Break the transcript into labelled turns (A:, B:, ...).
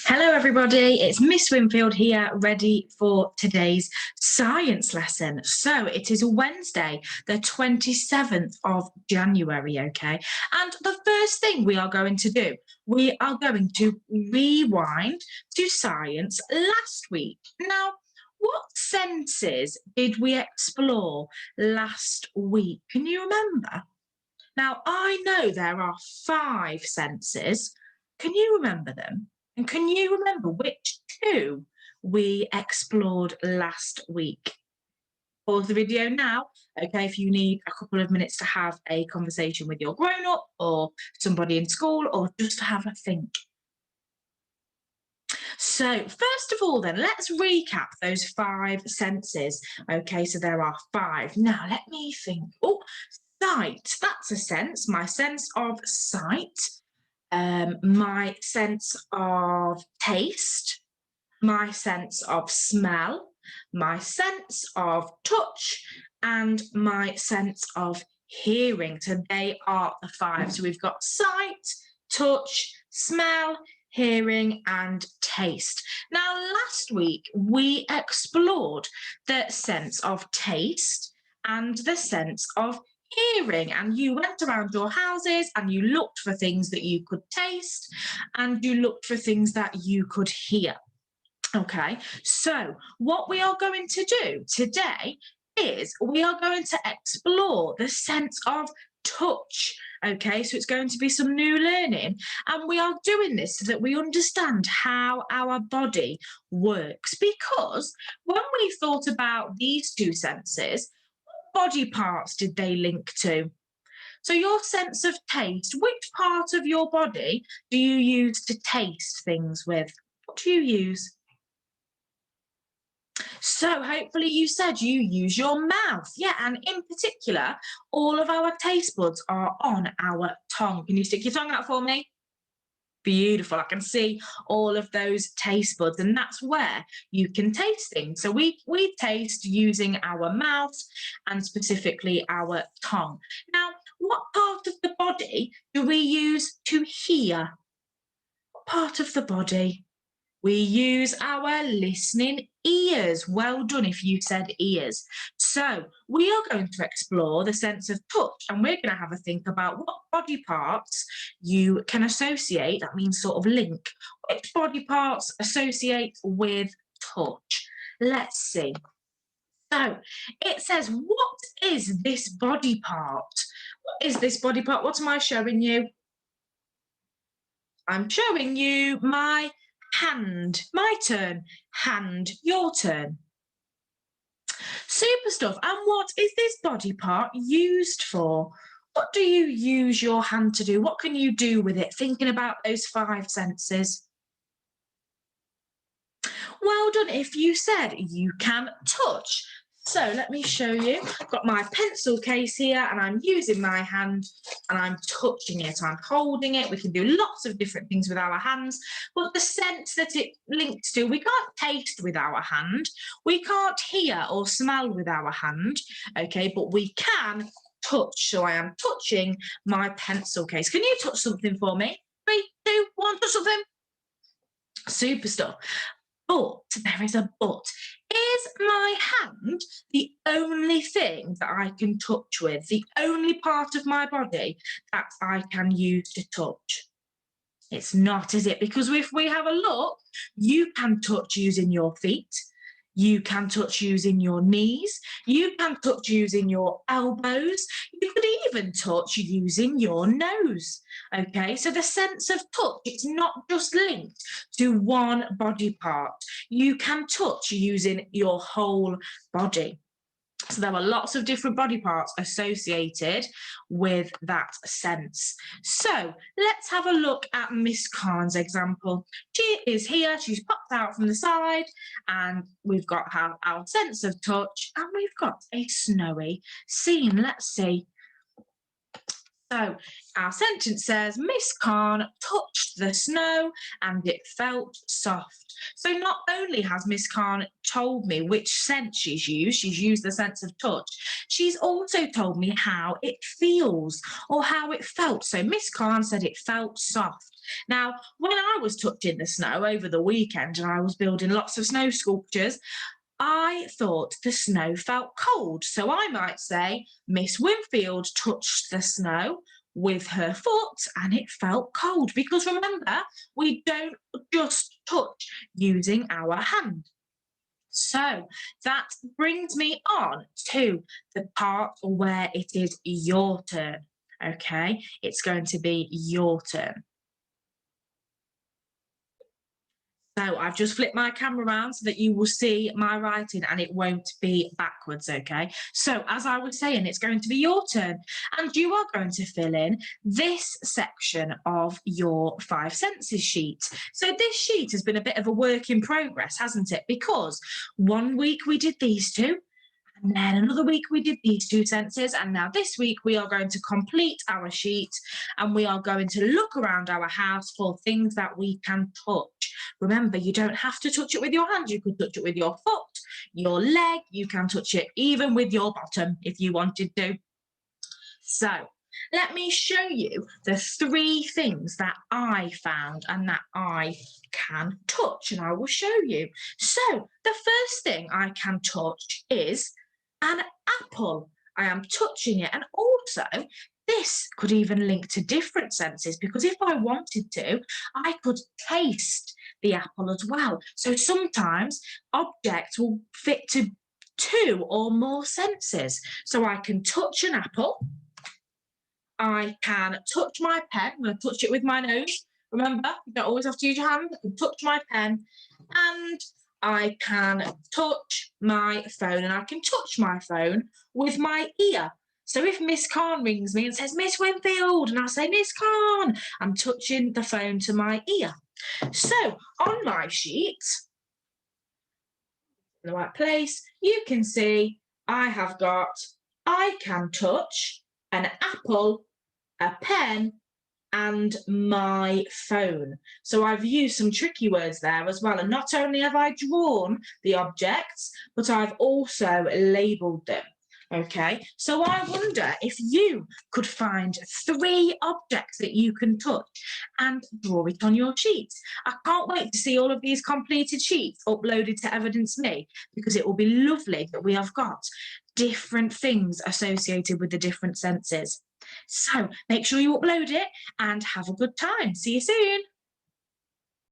A: Hello, everybody. It's Miss Winfield here, ready for today's science lesson. So it is Wednesday, the 27th of January, okay? And the first thing we are going to do, we are going to rewind to science last week. Now, what senses did we explore last week? Can you remember? Now, I know there are 5 senses. Can you remember them? And can you remember which 2 we explored last week? Pause the video now, okay, if you need a couple of minutes to have a conversation with your grown-up or somebody in school or just to have a think. So, first of all, then, let's recap those 5 senses. Okay, so there are 5. Now, let me think. Oh, sight, that's a sense. My sense of sight, my sense of taste, my sense of smell, my sense of touch, and my sense of hearing. So they are the 5. So we've got sight, touch, smell, hearing, and taste. Now, last week we explored the sense of taste and the sense of hearing, and you went around your houses and you looked for things that you could taste and you looked for things that you could hear. Okay, so what we are going to do today is we are going to explore the sense of touch. Okay, so it's going to be some new learning, and we are doing this so that we understand how our body works. Because when we thought about these 2 senses, what body parts did they link to? So, your sense of taste, which part of your body do you use to taste things with? What do you use? So hopefully you said you use your mouth. Yeah, and in particular, all of our taste buds are on our tongue. Can you stick your tongue out for me? Beautiful. I can see all of those taste buds, and that's where you can taste things. So we taste using our mouth and specifically our tongue. Now, what part of the body do we use to hear? What part of the body? We use our listening ears. Well done if you said ears. So we are going to explore the sense of touch, and we're going to have a think about what body parts you can associate, that means sort of link, which body parts associate with touch. Let's see. So it says, what is this body part? What is this body part? What am I showing you? I'm showing you my hand. My turn. Hand. Your turn. Super stuff. And what is this body part used for? What do you use your hand to do? What can you do with it? Thinking about those 5 senses. Well done if you said you can touch. So let me show you. I've got my pencil case here and I'm using my hand and I'm touching it. I'm holding it. We can do lots of different things with our hands, but the sense that it links to, we can't taste with our hand. We can't hear or smell with our hand, okay, but we can touch. So I am touching my pencil case. Can you touch something for me? 3, 2, 1, touch something. Super stuff. But there is a but. Is my hand the only thing that I can touch with? The only part of my body that I can use to touch? It's not, is it? Because if we have a look, you can touch using your feet. You can touch using your knees. You can touch using your elbows. You could even touch using your nose. Okay, so the sense of touch, it's not just linked to one body part. You can touch using your whole body. So there are lots of different body parts associated with that sense. So let's have a look at Miss Khan's example. She is here, she's popped out from the side, and we've got our sense of touch, and we've got a snowy scene. Let's see. So our sentence says, Miss Khan touched the snow and it felt soft. So not only has Miss Khan told me which sense she's used the sense of touch, she's also told me how it feels or how it felt. So Miss Khan said it felt soft. Now, when I was touching the snow over the weekend and I was building lots of snow sculptures, I thought the snow felt cold. So I might say, Miss Winfield touched the snow with her foot and it felt cold. Because remember, we don't just touch using our hand. So that brings me on to the part where it is your turn. Okay, it's going to be your turn. So I've just flipped my camera around so that you will see my writing and it won't be backwards, okay? So as I was saying, it's going to be your turn and you are going to fill in this section of your five senses sheet. So this sheet has been a bit of a work in progress, hasn't it? Because one week we did these two, and then another week we did these two senses, and now this week we are going to complete our sheet and we are going to look around our house for things that we can touch. Remember, you don't have to touch it with your hand. You could touch it with your foot, your leg. You can touch it even with your bottom if you wanted to. So let me show you the three things that I found and that I can touch, and I will show you. So the first thing I can touch is an apple. I am touching it, and also this could even link to different senses because if I wanted to, I could taste the apple as well. So sometimes objects will fit to two or more senses. So I can touch an apple. I can touch my pen. I'm going to touch it with my nose. Remember, you don't always have to use your hand. I can touch my pen and I can touch my phone, and I can touch my phone with my ear. So if Miss Khan rings me and says, Miss Winfield, and I say, Miss Khan, I'm touching the phone to my ear. So on my sheet, in the right place, you can see I have got, I can touch an apple, a pen, and my phone. So I've used some tricky words there as well. And not only have I drawn the objects, but I've also labelled them. Okay, so I wonder if you could find three objects that you can touch and draw it on your sheet. I can't wait to see all of these completed sheets uploaded to Evidence Me, because it will be lovely that we have got different things associated with the different senses. So make sure you upload it and have a good time. See you soon.